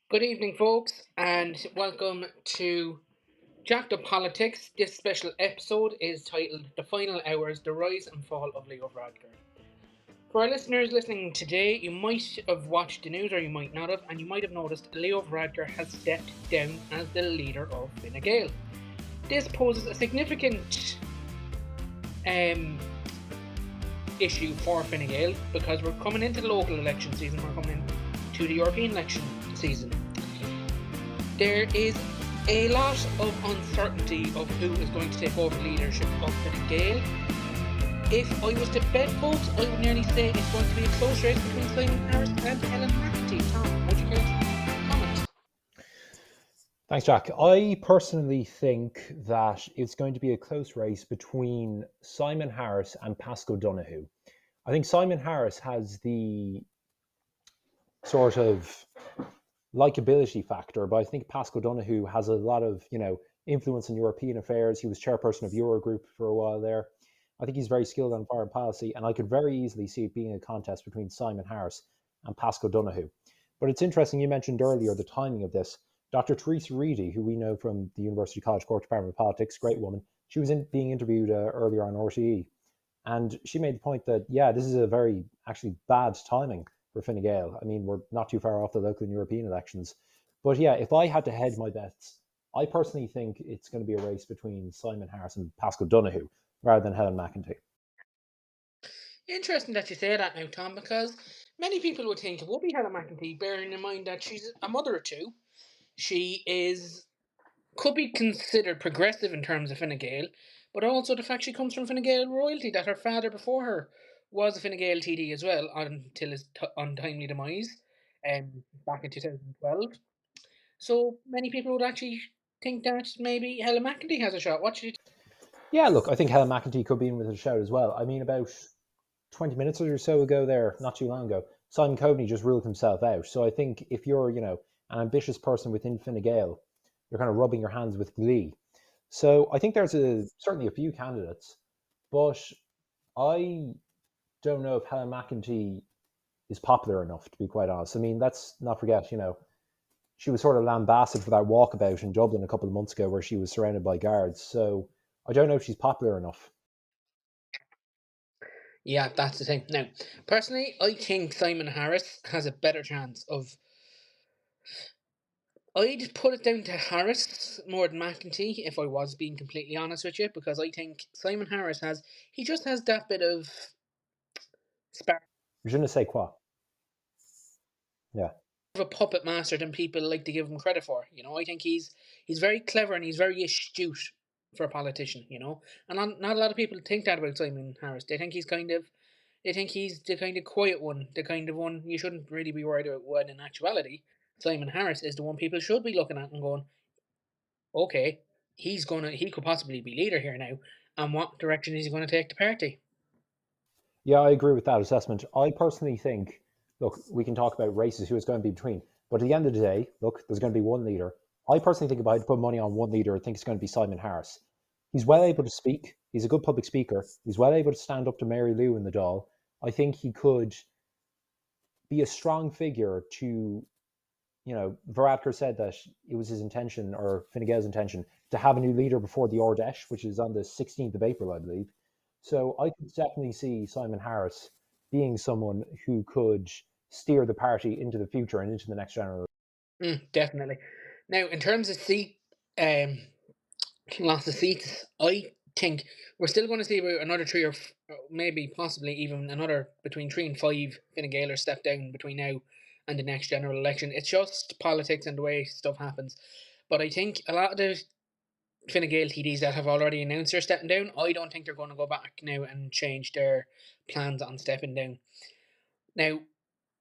Good evening, folks, and welcome to Jacked Up Politics. This special episode is titled The Final Hours, The Rise and Fall of Leo Varadkar. For our listeners listening today, you might have watched the news or you might not have, and you might have noticed Leo Varadkar has stepped down as the leader of Fine Gael. This poses a significant um, issue for Fine Gael because we're coming into the local election season, we're coming into the European election season. There is a lot of uncertainty of who is going to take over leadership of Fine Gael. If I was to bet, folks, I would nearly say it's going to be a close race between Simon Harris and Helen McEntee. Tom, would you care to comment? Thanks, Jack. I personally think that it's going to be a close race between Simon Harris and Pascal Donoghue. I think Simon Harris has the sort of likability factor, but I think Pascal Donoghue has a lot of, influence in European affairs. He was chairperson of Eurogroup for a while there. I think he's very skilled on foreign policy, and I could very easily see it being a contest between Simon Harris and Pascal Donoghue. But it's interesting, you mentioned earlier the timing of this. Dr. Teresa Reedy, who we know from the University College Cork Department of Politics, great woman, she was being interviewed earlier on RTE, and she made the point that, yeah, this is a very actually bad timing for Fine Gael. I mean, we're not too far off the local and European elections. But yeah, if I had to hedge my bets, I personally think it's going to be a race between Simon Harris and Pascal Donoghue rather than Helen McEntee. Interesting that you say that now, Tom, because many people would think it would be Helen McEntee, bearing in mind that she's a mother of two. She could be considered progressive in terms of Fine Gael, but also the fact she comes from Fine Gael royalty, that her father before her was a Fine Gael TD as well until his untimely demise back in 2012. So many people would actually think that maybe Helen McEntee has a shot. What should you Yeah, look, I think Helen McEntee could be in with a shout as well. I mean, about 20 minutes or so ago there, not too long ago, Simon Coveney just ruled himself out. So I think if you're, an ambitious person within Fine Gael, you're kind of rubbing your hands with glee. So I think there's certainly a few candidates, but I don't know if Helen McEntee is popular enough, to be quite honest. I mean, let's not forget, she was sort of lambasted for that walkabout in Dublin a couple of months ago where she was surrounded by guards. So I don't know if she's popular enough. Yeah, that's the thing. Now, personally, I think Simon Harris has a better chance of. I'd put it down to Harris more than McEntee if I was being completely honest with you, because I think Simon Harris he just has that bit of spark Je ne sais quoi. Yeah. of a puppet master than people like to give him credit for. I think he's very clever and he's very astute for a politician. And not a lot of people think that about Simon Harris. They think he's the kind of quiet one, the kind of one you shouldn't really be worried about. When in actuality, Simon Harris is the one people should be looking at and going, okay, he could possibly be leader here now, and what direction is he going to take the party? Yeah, I agree with that assessment. I personally think, look, we can talk about races, who it's going to be between. But at the end of the day, look, there's going to be one leader. I personally think if I had to put money on one leader, I think it's going to be Simon Harris. He's well able to speak. He's a good public speaker. He's well able to stand up to Mary Lou in the Dáil. I think he could be a strong figure to, Varadkar said that it was his intention, or Fine Gael's intention, to have a new leader before the Ordesh, which is on the 16th of April, I believe. So I could definitely see Simon Harris being someone who could steer the party into the future and into the next general. Definitely. Now, in terms of um, lots of seats, I think we're still going to see about another three maybe possibly even another between 3 and 5 Fine Gaelers step down between now and the next general election. It's just politics and the way stuff happens. But I think a lot of the Fine Gael TDs that have already announced they're stepping down, I don't think they're going to go back now and change their plans on stepping down. Now,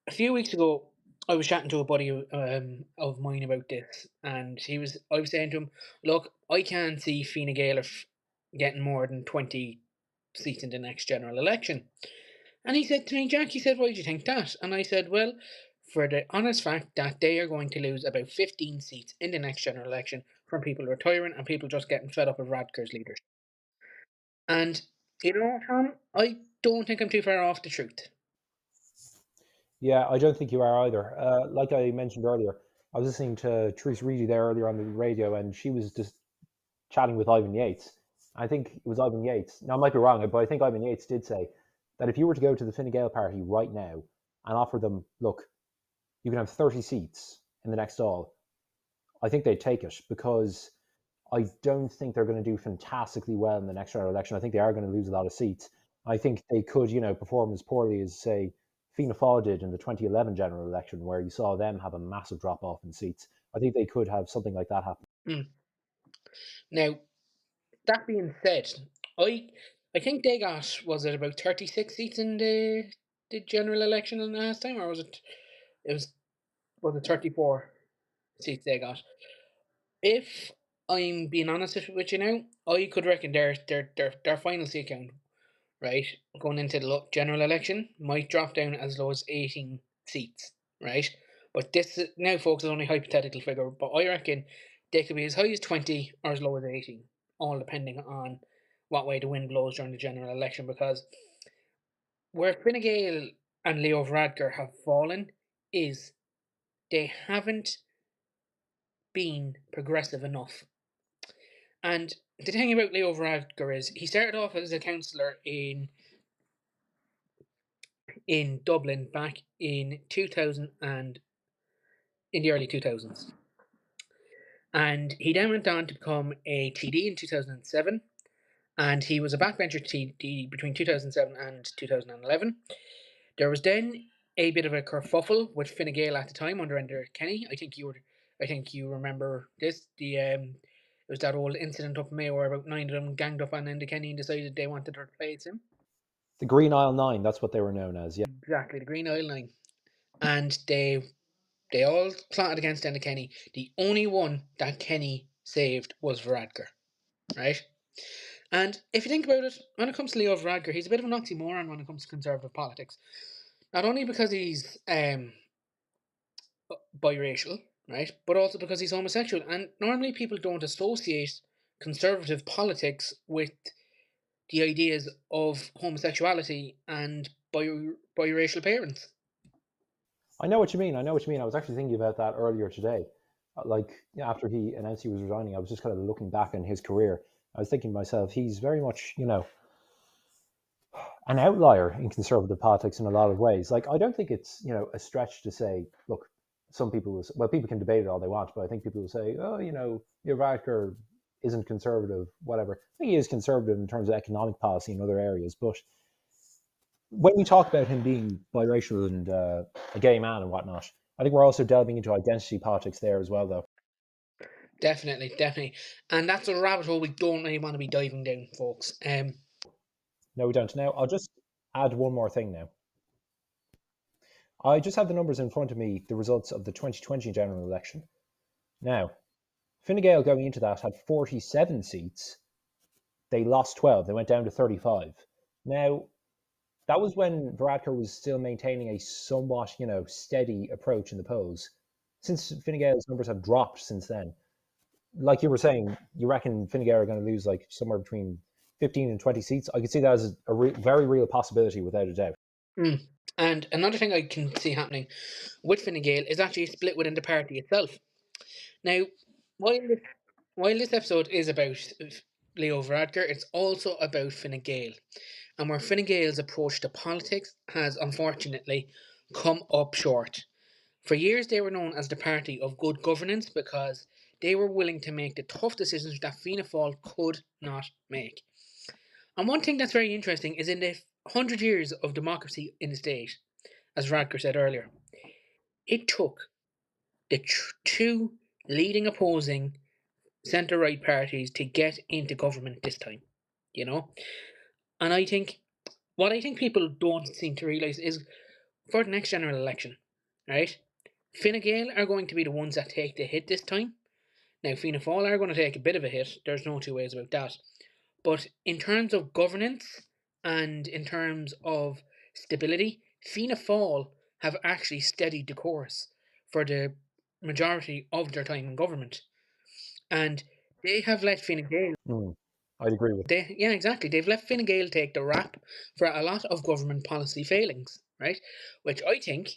a few weeks ago, I was chatting to a buddy of mine about this, and I was saying to him, "Look, I can't see Fine Gael getting more than 20 seats in the next general election." And he said to me, "Jack," he said, "why do you think that?" And I said, "Well, for the honest fact that they are going to lose about 15 seats in the next general election from people retiring and people just getting fed up with Radkar's leadership." And Tom, I don't think I'm too far off the truth. Yeah, I don't think you are either. Like I mentioned earlier, I was listening to Therese Reedy there earlier on the radio, and she was just chatting with Ivan Yates. I think it was Ivan Yates. Now, I might be wrong, but I think Ivan Yates did say that if you were to go to the Fine Gael party right now and offer them, look, you can have 30 seats in the next all, I think they'd take it because I don't think they're going to do fantastically well in the next round election. I think they are going to lose a lot of seats. I think they could, perform as poorly as, say, Fianna Fáil did in the 2011 general election, where you saw them have a massive drop off in seats. I think they could have something like that happen. Mm. Now, that being said, I I think they got, was it about 36 seats in the general election in the last time, or was it was it 34 seats they got? If I'm being honest with you now, I could reckon their final seat count, right, going into the general election might drop down as low as 18 seats, right? But this now, folks, is only a hypothetical figure. But I reckon they could be as high as 20 or as low as 18, all depending on what way the wind blows during the general election. Because where Fine Gael and Leo Varadkar have fallen is they haven't been progressive enough. And the thing about Leo Varadkar is he started off as a councillor in Dublin back in 2000 and in the early 2000s. And he then went on to become a TD in 2007, and he was a backbencher TD between 2007 and 2011. There was then a bit of a kerfuffle with Fine Gael at the time under Enda Kenny. I think you remember this. It was that old incident up in Mayo where about 9 of them ganged up on Enda Kenny and decided they wanted to replace him. The Green Isle Nine, that's what they were known as, yeah. Exactly, the Green Isle Line. And they all plotted against Enda Kenny. The only one that Kenny saved was Varadkar, right? And if you think about it, when it comes to Leo Varadkar, he's a bit of an oxymoron when it comes to conservative politics. Not only because he's biracial, right, but also because he's homosexual. And normally people don't associate conservative politics with the ideas of homosexuality and biracial parents. I know what you mean. I know what you mean. I was actually thinking about that earlier today. Like, after he announced he was resigning, I was just kind of looking back on his career. I was thinking to myself, he's very much, an outlier in conservative politics in a lot of ways. Like, I don't think it's, a stretch to say, look, some people will, well, people can debate it all they want, but I think people will say, oh, your Varadkar isn't conservative, whatever. I think he is conservative in terms of economic policy in other areas, but when you talk about him being biracial and a gay man and whatnot, I think we're also delving into identity politics there as well, though. Definitely, definitely. And that's a rabbit hole we don't really want to be diving down, folks. No, we don't. Now, I'll just add one more thing now. I just have the numbers in front of me, the results of the 2020 general election. Now, Fine Gael going into that had 47 seats. They lost 12. They went down to 35. Now, that was when Varadkar was still maintaining a somewhat, steady approach in the polls. Since Fine Gael's numbers have dropped since then, like you were saying, you reckon Fine Gael are going to lose like somewhere between 15 and 20 seats? I could see that as a very real possibility without a doubt. Mm. And another thing I can see happening with Fine Gael is actually a split within the party itself. Now, while this, while this episode is about Leo Varadkar, it's also about Fine Gael, and where Fine Gael's approach to politics has unfortunately come up short. For years, they were known as the party of good governance because they were willing to make the tough decisions that Fianna Fáil could not make. And one thing that's very interesting is in the 100 years of democracy in the state, as Radker said earlier, it took the two leading opposing centre right parties to get into government this time, you know? And what I think people don't seem to realise is for the next general election, right? Fine Gael are going to be the ones that take the hit this time. Now, Fianna Fáil are going to take a bit of a hit, there's no two ways about that. But in terms of governance and in terms of stability, Fianna Fáil have actually steadied the course for the majority of their time in government. And they have let Fine Gael. I'd agree with. Yeah, exactly. They've let Fine Gael take the rap for a lot of government policy failings, right? Which I think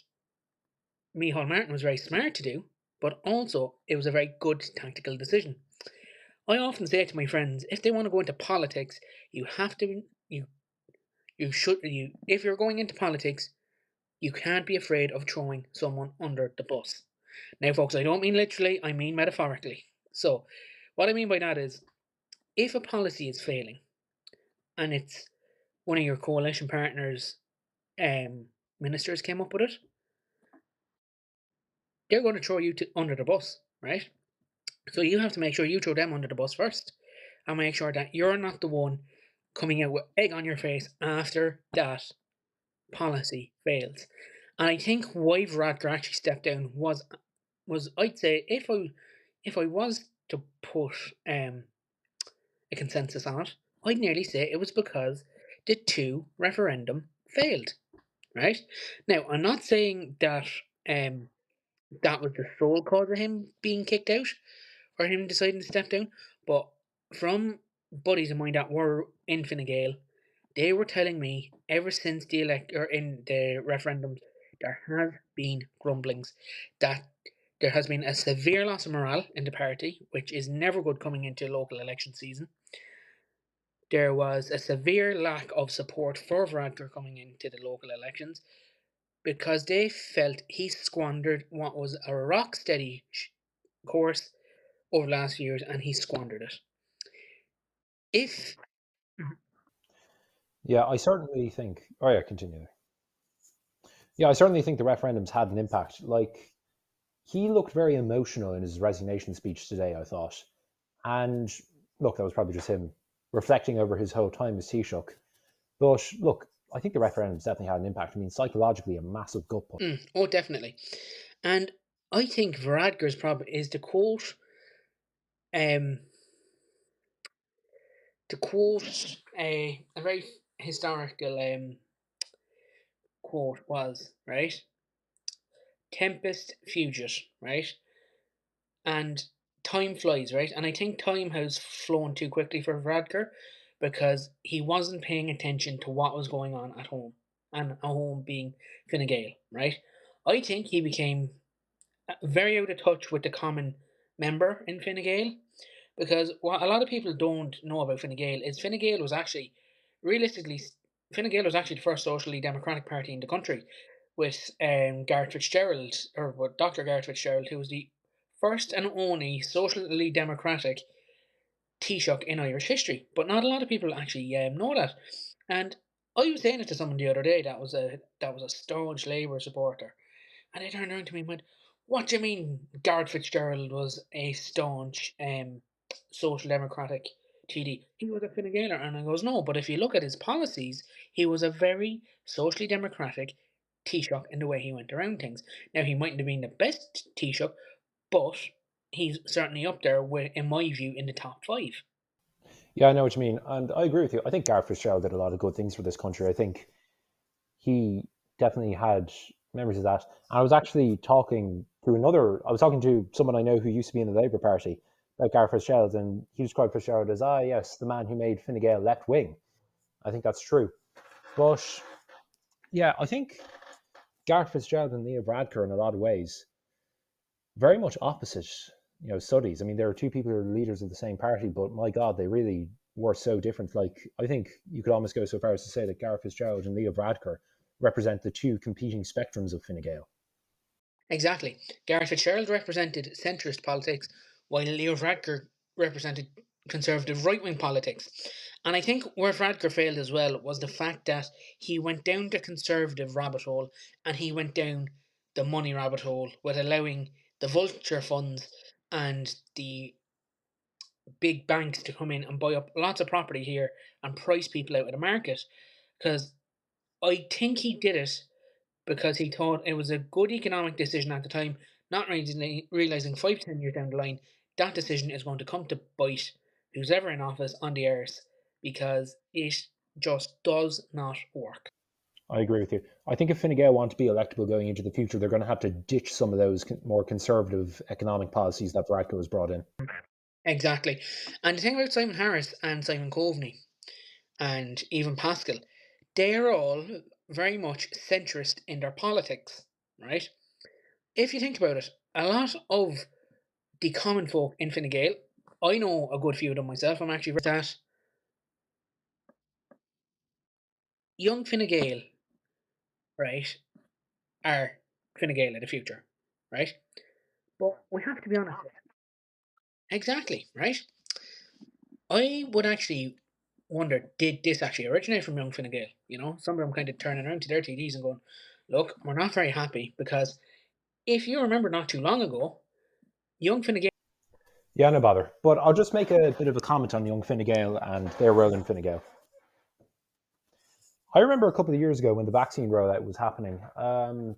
Micheál Martin was very smart to do, but also it was a very good tactical decision. I often say to my friends, if they want to go into politics, you have to you should you if you're going into politics, you can't be afraid of throwing someone under the bus. Now, folks, I don't mean literally, I mean metaphorically. So, what I mean by that is, if a policy is failing and it's one of your coalition partners' ministers came up with it, they're going to throw you under the bus, right? So you have to make sure you throw them under the bus first, and make sure that you're not the one coming out with egg on your face after that policy fails. And I think why Varadkar actually stepped down was I'd say if I was to put a consensus on it, I'd nearly say it was because the two referendum failed. Right now, I'm not saying that that was the sole cause of him being kicked out or him deciding to step down, but from buddies of mine that were in Fine Gael, they were telling me ever since the elect or in the referendums, there has been grumblings that there has been a severe loss of morale in the party, which is never good coming into local election season. There was a severe lack of support for Varadkar coming into the local elections because they felt he squandered what was a rock steady course over the last years and he squandered it. If Yeah, I certainly think. Oh yeah, continue. Yeah, I certainly think the referendums had an impact. Like, he looked very emotional in his resignation speech today, I thought. And look, that was probably just him reflecting over his whole time as Taoiseach. But look, I think the referendums definitely had an impact. I mean, psychologically, a massive gut punch. oh, definitely. And I think Varadkar's problem is um, to quote a very historical quote was, right? Tempest fugit, right? And time flies, right? And I think time has flown too quickly for Varadkar because he wasn't paying attention to what was going on at home, and at home being Fine Gael, right? I think he became very out of touch with the common member in Fine Gael because what a lot of people don't know about Fine Gael is Fine Gael was actually, realistically, Fine Gael was actually the first socially democratic party in the country, with Gareth Fitzgerald, or what Dr. Gareth Fitzgerald, who was the first and only socially democratic Taoiseach in Irish history. But not a lot of people actually know that. And I was saying it to someone the other day that was a staunch Labour supporter, and they turned around to me and went, "What do you mean Gareth Fitzgerald was a staunch social democratic TD? He was a Fine Gaeler." And I goes, "No, but if you look at his policies, he was a very socially democratic Taoiseach in the way he went around things. Now, he mightn't have been the best Taoiseach, but he's certainly up there, with, in my view, in the top five." Yeah, I know what you mean. And I agree with you. I think Gareth Fitzgerald did a lot of good things for this country. I think he definitely had memories of that. And I was talking to someone I know who used to be in the Labour Party about Gareth Fitzgerald, and he described Fitzgerald as, yes, the man who made Fine Gael left wing. I think that's true. But yeah, I think Gareth Fitzgerald and Leo Varadkar, in a lot of ways, very much opposite, studies. I mean, there are two people who are leaders of the same party, but my God, they really were so different. Like, I think you could almost go so far as to say that Gareth Fitzgerald and Leo Varadkar represent the two competing spectrums of Fine Gael. Exactly. Gareth Fitzgerald represented centrist politics, while Leo Varadkar represented conservative right wing politics. And I think where Varadkar failed as well was the fact that he went down the conservative rabbit hole and he went down the money rabbit hole with allowing the vulture funds and the big banks to come in and buy up lots of property here and price people out of the market. Because I think he did it because he thought it was a good economic decision at the time, not realizing 5 to 10 years down the line that decision is going to come to bite who's ever in office on the arse because it just does not work. I agree with you. I think if Fine Gael want to be electable going into the future, they're going to have to ditch some of those more conservative economic policies that Varadkar has brought in. Exactly. And the thing about Simon Harris and Simon Coveney and even Pascal, they're all very much centrist in their politics, right? If you think about it, a lot of the common folk in Fine Gael, I know a good few of them myself. I'm actually that young Fine Gael, right, are Fine Gael of the future, right? But we have to be honest. Exactly, right? I would actually wonder, did this actually originate from young Fine Gael? You know, some of them kind of turning around to their TDs and going, look, we're not very happy because if you remember not too long ago, young Fine Gael. Yeah, no bother. But I'll just make a bit of a comment on young Fine Gael and their role in Fine Gael. I remember a couple of years ago when the vaccine rollout was happening,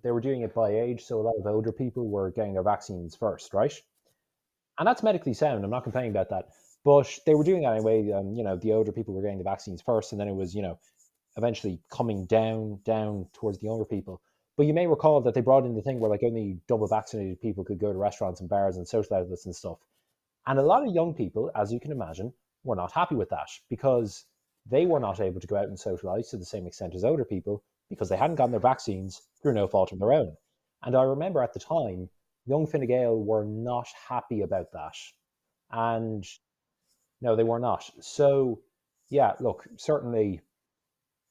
they were doing it by age, so a lot of older people were getting their vaccines first, right? And that's medically sound. I'm not complaining about that. But they were doing that anyway. The older people were getting the vaccines first, and then it was, eventually coming down towards the younger people. But you may recall that they brought in the thing where like only double vaccinated people could go to restaurants and bars and social outlets and stuff. And a lot of young people, as you can imagine, were not happy with that because they were not able to go out and socialize to the same extent as older people because they hadn't gotten their vaccines through no fault of their own. And I remember at the time, young Fine Gael were not happy about that. And no, they were not. So, yeah, look, certainly,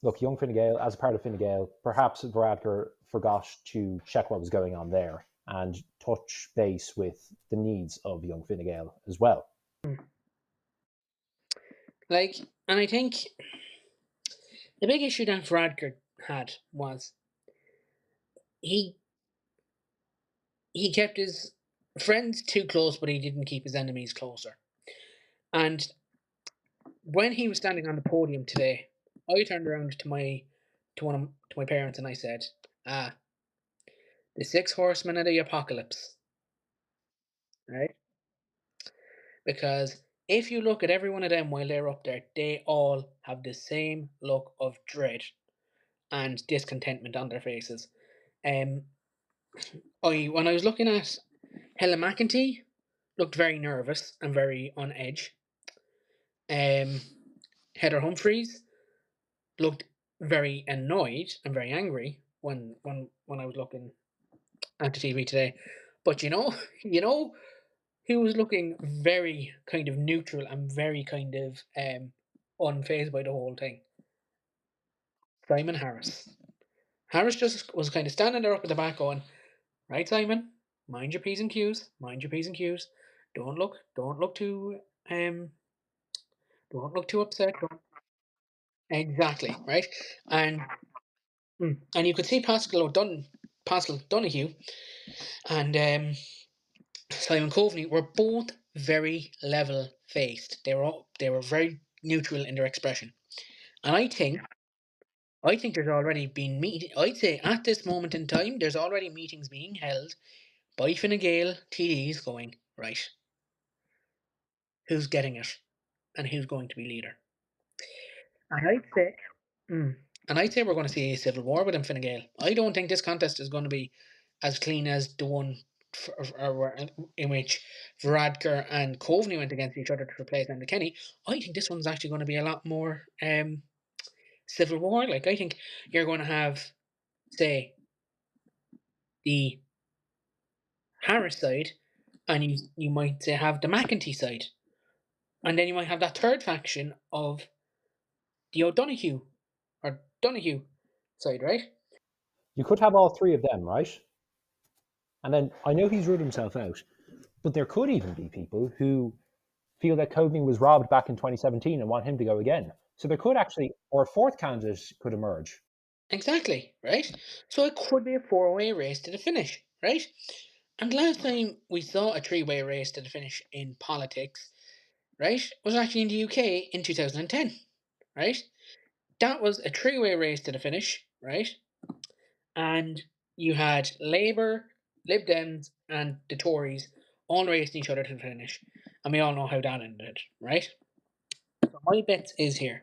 look, young Fine Gael, as a part of Fine Gael, perhaps Varadkar forgot to check what was going on there and touch base with the needs of young Fine Gael as well. Like, and I think the big issue that Varadkar had was he he kept his friends too close, but he didn't keep his enemies closer. And when he was standing on the podium today, I turned around to my parents and I said, "Ah, the six horsemen of the apocalypse, right?" Because if you look at every one of them while they're up there, they all have the same look of dread and discontentment on their faces. Um, I when I was looking at Helen McEntee, looked very nervous and very on edge. Um, Heather Humphreys looked very annoyed and very angry when I was looking at the TV today. But you know who was looking very kind of neutral and very kind of unfazed by the whole thing? Simon Harris. Harris just was kind of standing there up at the back going, right, Simon, mind your P's and Q's, mind your P's and Q's. Don't look too don't look too upset. Don't... Exactly, right? And and you could see Pascal Donahue and Simon Coveney were both very level faced. They were very neutral in their expression. And I think there's already been I'd say at this moment in time, there's already meetings being held by Fine Gael TDs going, right, who's getting it and who's going to be leader. And I'd say, mm, and I'd say we're going to see a civil war within Fine Gael. I don't think this contest is going to be as clean as the one in which Varadkar and Coveney went against each other to replace Enda Kenny. I think this one's actually going to be a lot more civil war. Like I think you're going to have, say, the Harris side, and you might say have the McEntee side, and then you might have that third faction of the O'Donoghue or Donahue side, right? You could have all three of them, right? And then I know he's ruled himself out, but there could even be people who feel that Coveney was robbed back in 2017 and want him to go again. So there could actually, or a fourth candidate could emerge. Exactly, right? So it could be a four-way race to the finish, right? And last time we saw a three-way race to the finish in politics, right, was actually in the UK in 2010, right? That was a three-way race to the finish, right? And you had Labour, Lib Dems, and the Tories all racing each other to the finish. And we all know how that ended, right? So my bet is here.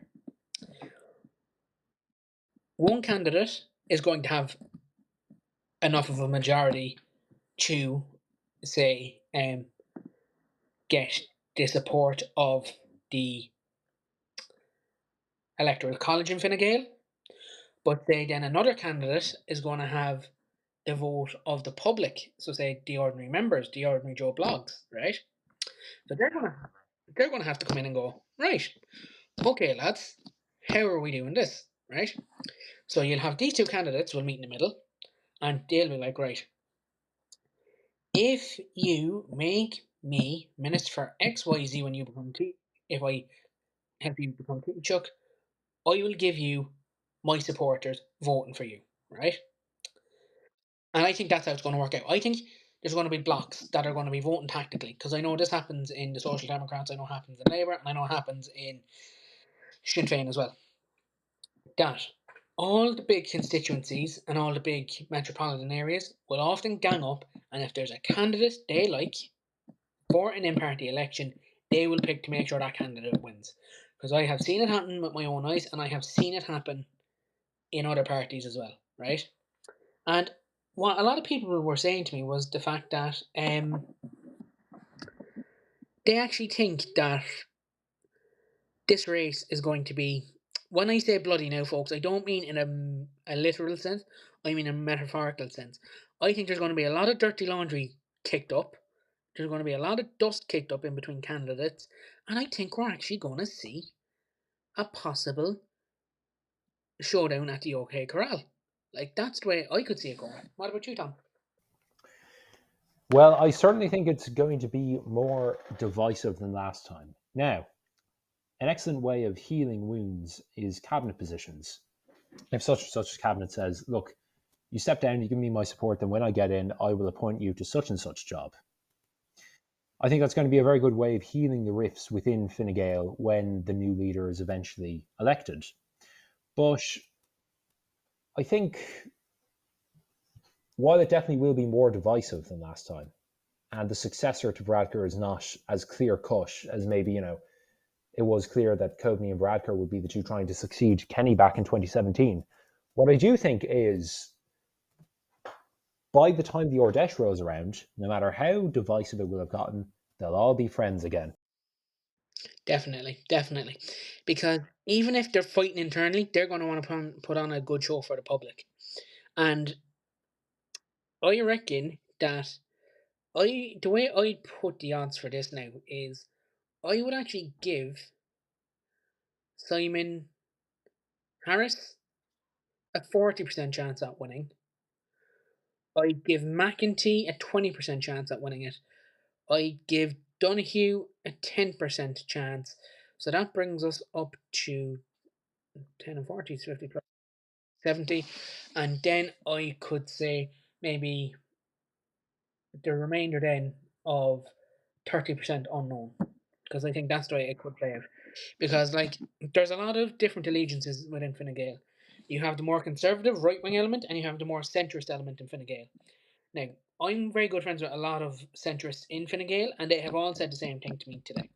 One candidate is going to have enough of a majority to, say, get the support of the Electoral College in Fine Gael, but say then another candidate is going to have the vote of the public. So say the ordinary members, the ordinary Joe blogs, right? So they're gonna have to come in and go, right, okay, lads, how are we doing this? Right? So you'll have these two candidates will meet in the middle and they'll be like, right, if you make me minister for XYZ when you become if I help you become Taoiseach, I will give you my supporters voting for you, right? And I think that's how it's going to work out. I think there's going to be blocks that are going to be voting tactically because I know this happens in the Social Democrats, I know it happens in Labour, and I know it happens in Sinn Féin as well. That all the big constituencies and all the big metropolitan areas will often gang up, and if there's a candidate they like for an in-party election, they will pick to make sure that candidate wins. Because I have seen it happen with my own eyes, and I have seen it happen in other parties as well, right? And what a lot of people were saying to me was the fact that they actually think that this race is going to be. When I say bloody now, folks, I don't mean in a literal sense. I mean in a metaphorical sense. I think there's going to be a lot of dirty laundry kicked up. There's going to be a lot of dust kicked up in between candidates, and I think we're actually going to see a possible showdown at the OK Corral. Like that's the way I could see it going. What about you, Tom? Well, I certainly think it's going to be more divisive than last time. Now, an excellent way of healing wounds is cabinet positions. If such and such cabinet says, look, you step down, you give me my support, then when I get in, I will appoint you to such and such job. I think that's going to be a very good way of healing the rifts within Fine Gael when the new leader is eventually elected. But I think while it definitely will be more divisive than last time, and the successor to Varadkar is not as clear cut as maybe, it was clear that Coveney and Varadkar would be the two trying to succeed Kenny back in 2017. What I do think is by the time the Ordesh rolls around, no matter how divisive it will have gotten, they'll all be friends again. Definitely, definitely, because even if they're fighting internally, they're going to want to put on a good show for the public, and I reckon that the way I'd put the odds for this now is I would actually give Simon Harris a 40% chance at winning. I'd give McEntee a 20% chance at winning it. I'd give Donahue a 10% chance. So that brings us up to 10 and 40 is 50 plus 70. And then I could say maybe the remainder then of 30% unknown. Because I think that's the way it could play out. Because like there's a lot of different allegiances within Fine Gael. You have the more conservative right wing element and you have the more centrist element in Fine Gael. Now, I'm very good friends with a lot of centrists in Fine Gael, and they have all said the same thing to me today.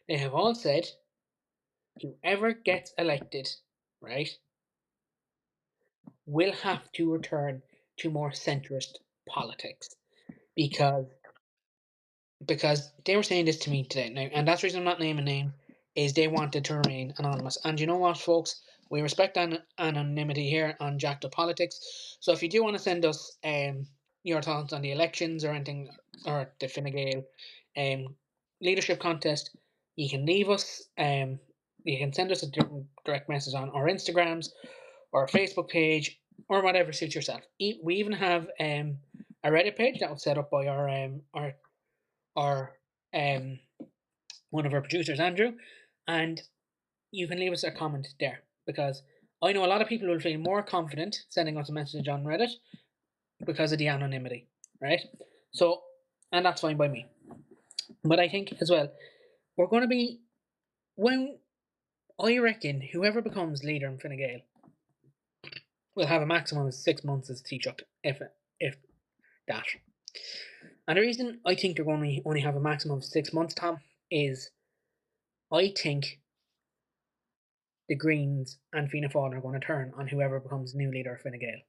They have all said whoever gets elected, right, will have to return to more centrist politics because they were saying this to me today now, and that's the reason I'm not naming names, is they wanted to remain anonymous. And you know what, folks? We respect anonymity here on Jacked Up Politics. So if you do want to send us your thoughts on the elections or anything, or the Fine Gael leadership contest, you can leave us. You can send us a direct message on our Instagrams or Facebook page or whatever suits yourself. We even have a Reddit page that was set up by our um, one of our producers, Andrew, and you can leave us a comment there because I know a lot of people will feel more confident sending us a message on Reddit because of the anonymity, right? So, and that's fine by me. But I think as well, we're going to be when I reckon whoever becomes leader in Fine Gael will have a maximum of 6 months as Taoiseach, if that. And the reason I think they're going to only have a maximum of 6 months, Tom, is I think the Greens and Fianna Fáil are going to turn on whoever becomes new leader of Fine Gael.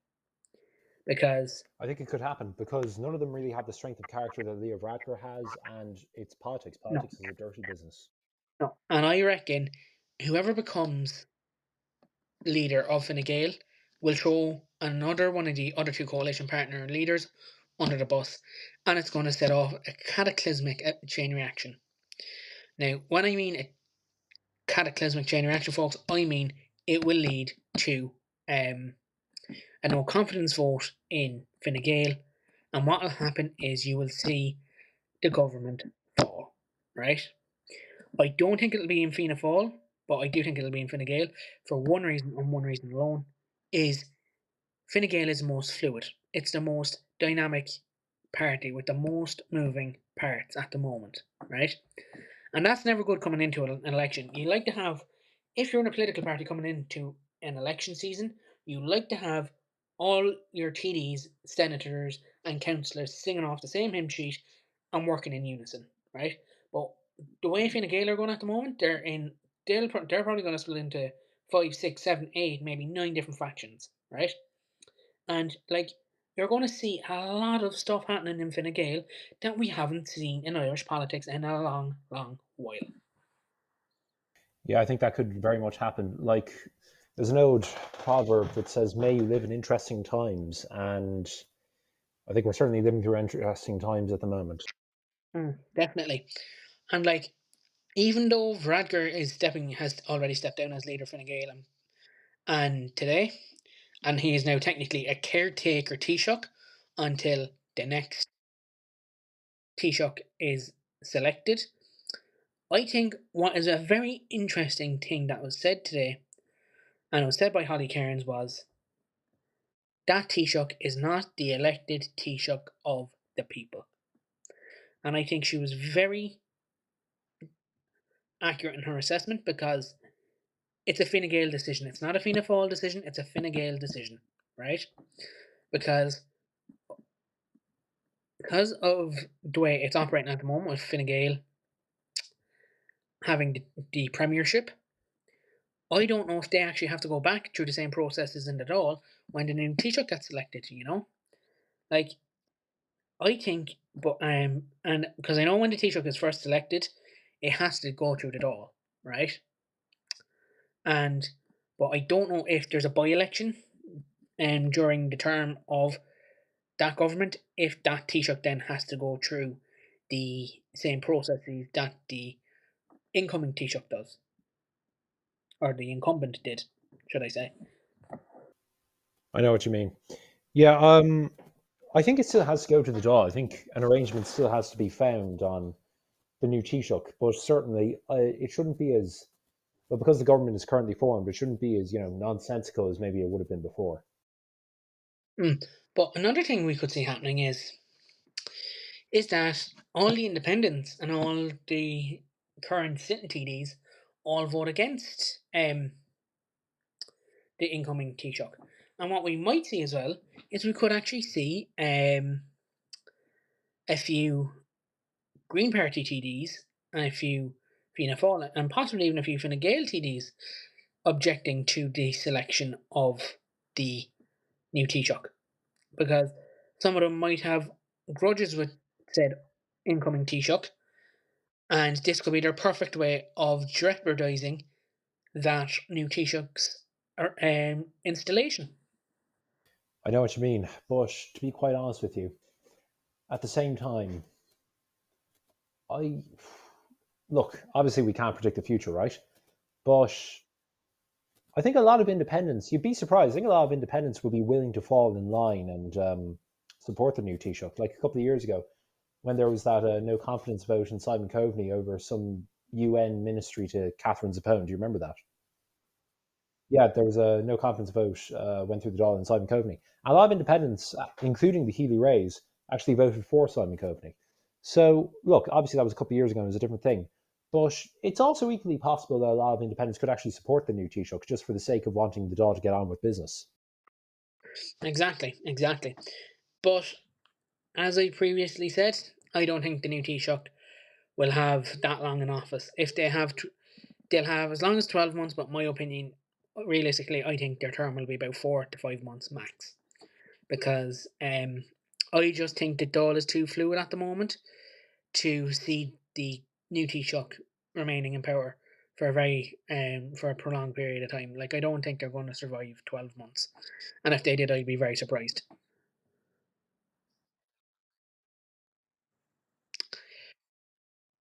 Because I think it could happen because none of them really have the strength of character that Leo Varadkar has, and it's politics. no, Politics is a dirty business. no, and I reckon whoever becomes leader of Fine Gael will throw another one of the other two coalition partner leaders under the bus, and it's going to set off a cataclysmic chain reaction. Now, when I mean a cataclysmic chain reaction, folks, I mean it will lead to a no confidence vote in Fine Gael, and what will happen is you will see the government fall, right? I don't think it'll be in Fianna Fáil, but I do think it'll be in Fine Gael for one reason and one reason alone, is Fine Gael is the most fluid. It's the most dynamic party with the most moving parts at the moment, right? And that's never good coming into an election. You like to have, if you're in a political party coming into an election season, you like to have all your TDs, senators, and councillors singing off the same hymn sheet and working in unison, right? But the way Fine Gael are going at the moment, they're probably going to split into five, six, seven, eight, maybe nine different factions, right? And like you're going to see a lot of stuff happening in Fine Gael that we haven't seen in Irish politics in a long, long while. Yeah, I think that could very much happen. Like, there's an old proverb that says, "May you live in interesting times," and I think we're certainly living through interesting times at the moment. Definitely. And like, even though Varadkar has already stepped down as leader for Fine Gael, and today, and he is now technically a caretaker Taoiseach until the next Taoiseach is selected. I think what is a very interesting thing that was said today, and it was said by Holly Cairns, was that Taoiseach is not the elected Taoiseach of the people. And I think she was very accurate in her assessment because it's a Fine Gael decision. It's not a Fianna Fáil decision, it's a Fine Gael decision, right? Because because of the way it's operating at the moment with Fine Gael having the premiership, I don't know if they actually have to go back through the same processes in the Dáil when the new Taoiseach gets selected, you know? Like, I think, but and because I know when the Taoiseach is first selected, it has to go through the Dáil, right? And but I don't know if there's a by-election during the term of that government, if that Taoiseach then has to go through the same processes that the incoming Taoiseach does, or the incumbent did, should I say? I know what you mean. Yeah, I think it still has to go to the Dáil. I think an arrangement still has to be found on the new Taoiseach, but certainly it shouldn't be as well because the government is currently formed. It shouldn't be as nonsensical as maybe it would have been before. But another thing we could see happening is that all the independents and all the current sitting TDs all vote against the incoming Taoiseach. And what we might see as well is we could actually see a few Green Party TDs and a few Fianna Fáil and possibly even a few Fine Gael TDs objecting to the selection of the new Taoiseach because some of them might have grudges with said incoming Taoiseach, and this could be their perfect way of jeopardising that new Taoiseach's installation. I know what you mean, but to be quite honest with you, at the same time, I look. Obviously, we can't predict the future, right? But I think a lot of independents, you'd be surprised, I think a lot of independents would be willing to fall in line and support the new Taoiseach. Like a couple of years ago, when there was that no confidence vote in Simon Coveney over some UN ministry to Catherine Zappone. Do you remember that? Yeah, there was a no confidence vote went through the Dáil in Simon Coveney. A lot of independents, including the Healy Rays, actually voted for Simon Coveney. So, look, obviously that was a couple of years ago and it was a different thing. But it's also equally possible that a lot of independents could actually support the new Taoiseach just for the sake of wanting the Dáil to get on with business. Exactly, exactly. But as I previously said, I don't think the new Taoiseach will have that long in office. If they have, they'll have as long as 12 months. But my opinion, realistically, I think their term will be about 4 to 5 months max. Because I just think the Dáil is too fluid at the moment to see the new Taoiseach remaining in power for a prolonged period of time. Like I don't think they're going to survive 12 months, and if they did, I'd be very surprised.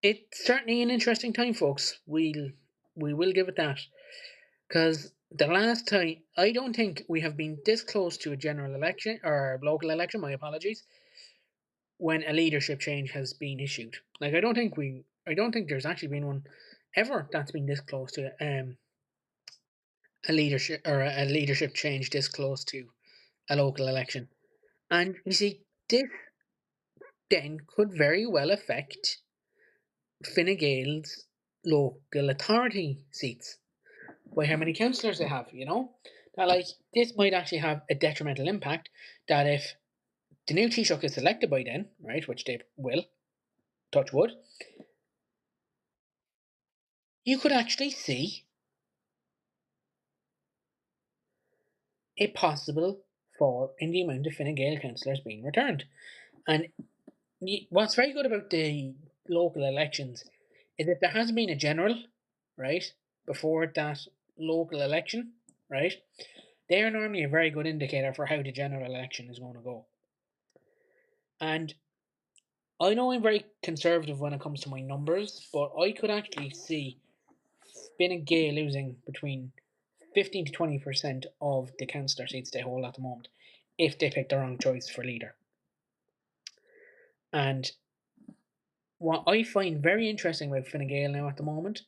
It's certainly an interesting time, folks. We will give it that, because the last time I don't think we have been this close to a general election or local election. My apologies. When a leadership change has been issued, like I don't think there's actually been one ever that's been this close to a leadership change this close to a local election. And you see, this then could very well affect Fine Gael's local authority seats by how many councillors they have, you know? That like this might actually have a detrimental impact that if the new Taoiseach is elected by then, right, which they will, touch wood, you could actually see a possible fall in the amount of Fine Gael councillors being returned. And what's very good about the local elections is that there hasn't been a general, right, before that local election, right? They are normally a very good indicator for how the general election is going to go. And I know I'm very conservative when it comes to my numbers, but I could actually see Fine Gael losing between 15 to 20% of the councillor seats they hold at the moment if they pick the wrong choice for leader. And what I find very interesting about Fine Gael now at the moment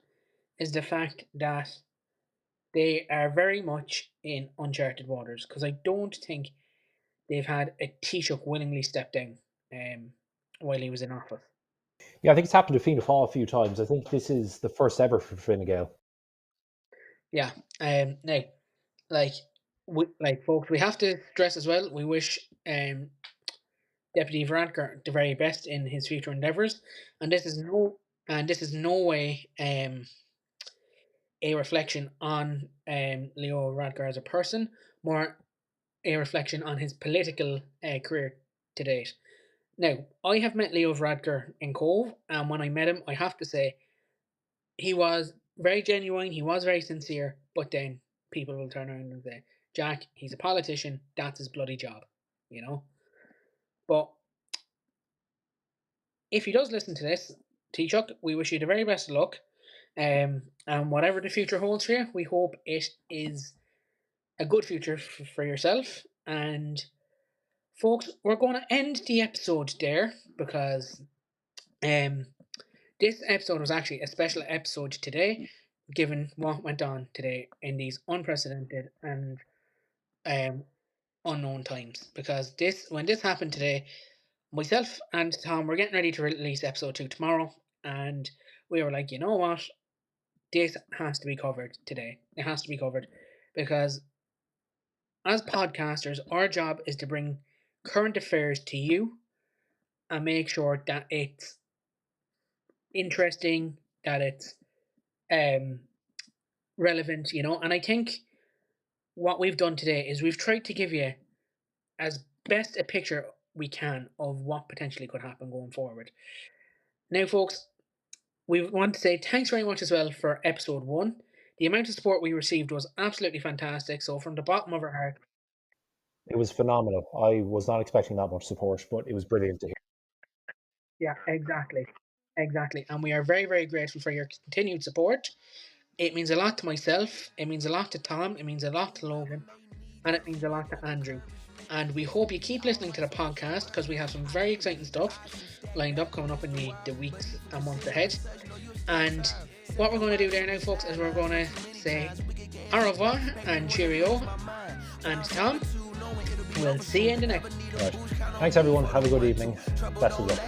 is the fact that they are very much in uncharted waters, because I don't think they've had a Taoiseach willingly step down while he was in office. Yeah, I think it's happened to Fianna Fáil a few times. I think this is the first ever for Fine Gael. Yeah. Now, like, folks, we have to stress as well. We wish Deputy Varadkar the very best in his future endeavours, and this is no way a reflection on Leo Varadkar as a person, more a reflection on his political career to date. Now, I have met Leo Varadkar in Cove, and when I met him, I have to say he was very genuine. He was very sincere. But then people will turn around and say, "Jack, he's a politician. That's his bloody job," you know. But if he does listen to this, Taoiseach, we wish you the very best of luck. And whatever the future holds for you, we hope it is a good future for yourself. And folks, we're going to end the episode there because um, this episode was actually a special episode today, given what went on today in these unprecedented and um, unknown times. Because when this happened today, myself and Tom were getting ready to release episode 2 tomorrow, and we were like, you know what? This has to be covered today. It has to be covered because as podcasters, our job is to bring current affairs to you and make sure that it's interesting, that it's um, relevant, you know. And I think what we've done today is we've tried to give you as best a picture we can of what potentially could happen going forward. Now, folks, we want to say thanks very much as well for episode 1. The amount of support we received was absolutely fantastic. So, from the bottom of our heart, It was phenomenal. I was not expecting that much support, but it was brilliant to hear. yeah, exactly. Exactly. And we are very, very grateful for your continued support. It means a lot to myself. It means a lot to Tom. It means a lot to Logan. And it means a lot to Andrew. And we hope you keep listening to the podcast because we have some very exciting stuff lined up coming up in the weeks and months ahead. And what we're going to do there now, folks, is we're going to say au revoir and cheerio. And Tom, we'll see you in the next. Right. Thanks, everyone. Have a good evening. Best of luck.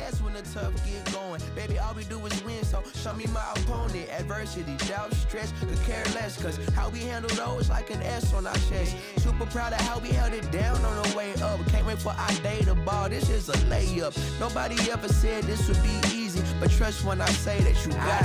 Baby, all we do is win, so show me my opponent. Adversity, doubt, stress, could care less. Cause how we handle those like an S on our chest. Super proud of how we held it down on the way up. Can't wait for our day to ball, this is a layup. Nobody ever said this would be easy, but trust when I say that you got it.